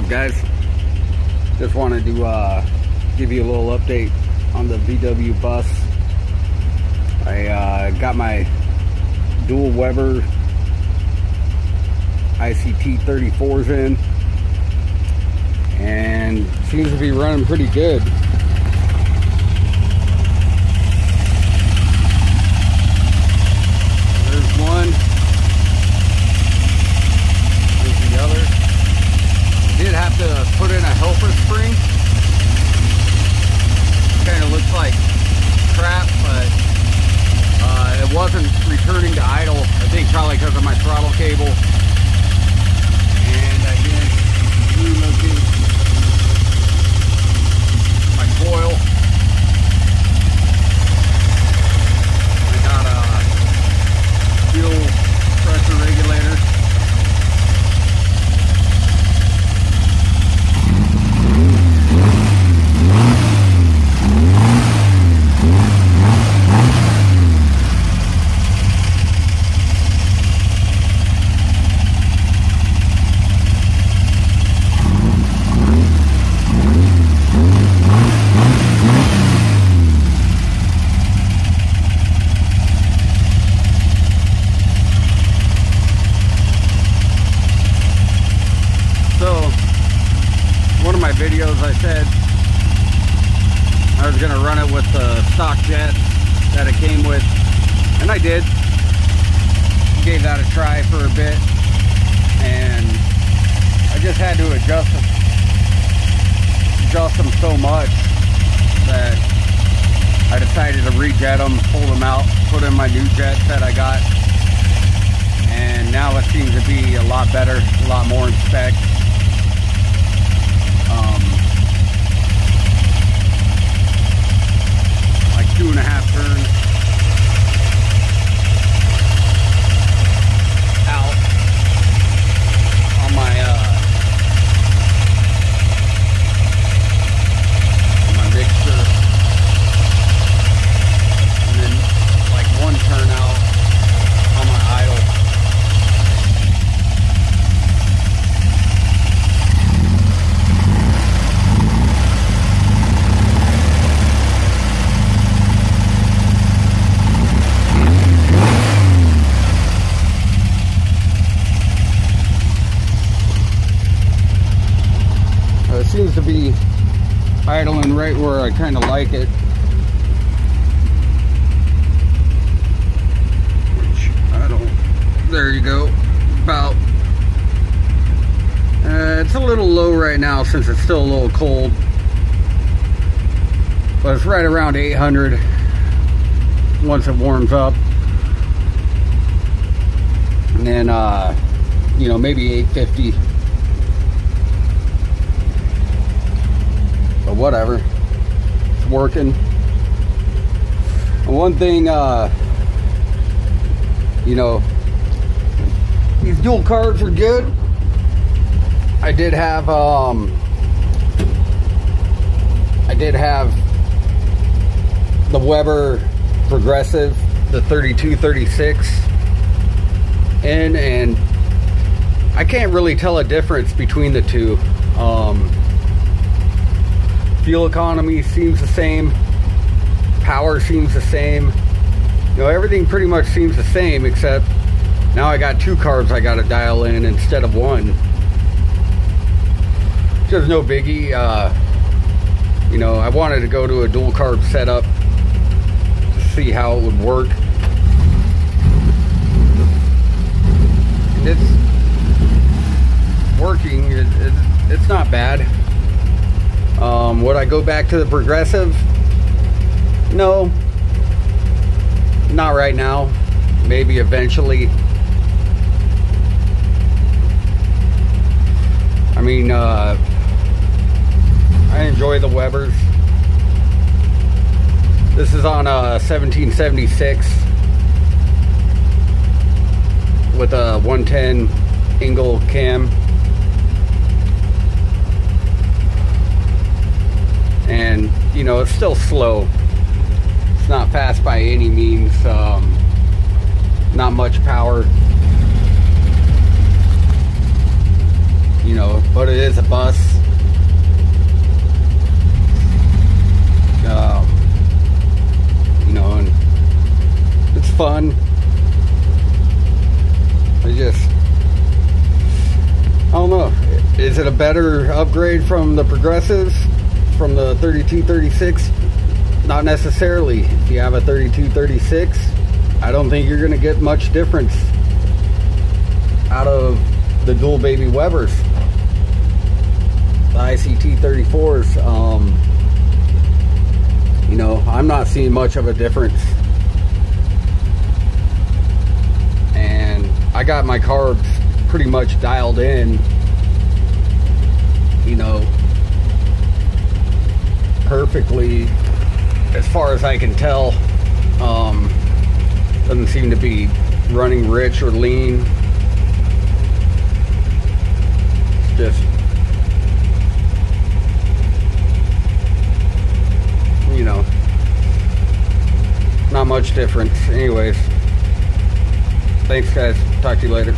up, guys? Just wanted to give you a little update on the VW bus. I got my dual Weber ICT 34s in, and seems to be running pretty good. There's one. There's the other. Did have to put in a helper spring. Kind of looks like crap, but it wasn't returning to idle. I think probably because of my throttle cable. And I did relocate my coil. I got a fuel pressure regulator. Videos I said I was gonna run it with the stock jet that it came with, and I did. Gave that a try for a bit, and I just had to adjust them so much that I decided to rejet them, pull them out, put in my new jets that I got, and now it seems to be a lot better, a lot more in spec. Like 2.5 turns out on my mixture, and then like 1 turn out on my idle. It seems to be idling right where I kind of like it. Which I don't. There you go. About. It's a little low right now since it's still a little cold, but it's right around 800 once it warms up, and then you know, maybe 850. But whatever, it's working. And one thing, you know, these dual carbs are good. I did have the Weber Progressive, the 3236 in, and I can't really tell a difference between the two. Fuel economy seems the same, power seems the same, you know, everything pretty much seems the same, except now I got 2 carbs I got to dial in instead of 1. Just no biggie. You know, I wanted to go to a dual carb setup to see how it would work, and it's working. It's not bad. Would I go back to the Progressive? No, not right now. Maybe eventually. I mean, I enjoy the Webers. This is on a 1776 with a 110 angle cam. And you know, it's still slow. It's not fast by any means. Not much power. you know, but it is a bus. You know, and it's fun. I don't know. Is it a better upgrade from the Progressives, from the 3236? Not necessarily. If you have a 3236, I don't think you're going to get much difference out of the dual baby Webers. The ICT 34s, you know, I'm not seeing much of a difference. And I got my carbs pretty much dialed in, you know, perfectly as far as I can tell. Doesn't seem to be running rich or lean. It's just, you know, not much difference. Anyways, thanks guys, talk to you later.